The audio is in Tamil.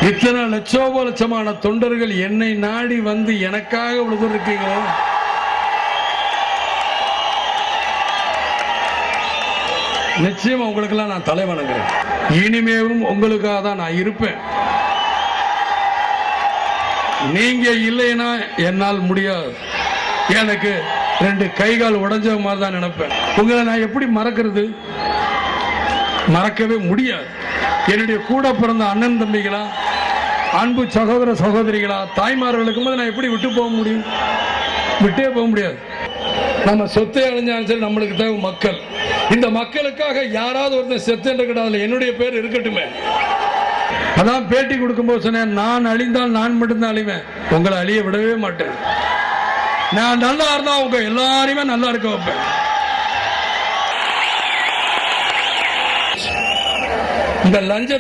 இத்தனை லட்சோபலட்சமான தொண்டர்கள் என்னை நாடி வந்து எனக்காக இவ்வளவு இருக்கீங்க. நிச்சயம் உங்களுக்கெல்லாம் நான் தலை வணங்குறேன். இனிமேவும் உங்களுக்காக தான் நான் இருப்பேன். நீங்க இல்லைன்னா என்னால் முடியாது. எனக்கு 2 கைகால் உடைஞ்ச மாதிரி தான் நினைப்பேன். உங்களை நான் எப்படி மறக்கிறது? மறக்கவே முடியாது. என்னுடைய கூட பிறந்த அண்ணன் தம்பிகளா, அன்பு சகோதர சகோதரிகளா, தாய்மார்களுக்கும் போது நான் எப்படி விட்டு போக முடியும்? விட்டே போக முடியாது. நம்ம சொத்தை அழிஞ்சாலும் சரி, நம்மளுக்கு தேவை மக்கள். இந்த மக்களுக்காக யாராவது ஒருத்தர் செத்து கிடையாது, என்னுடைய பேர் இருக்கட்டுமே. அதான் பேட்டி கொடுக்கும்போது சொன்னேன், நான் அழிந்தால் நான் மட்டும்தான் அழிவேன், உங்களை அழிய விடவே மாட்டேன். நான் நல்லா இருந்தா உங்க எல்லாரையுமே நல்லா இருக்க வைப்பேன். இந்த லஞ்ச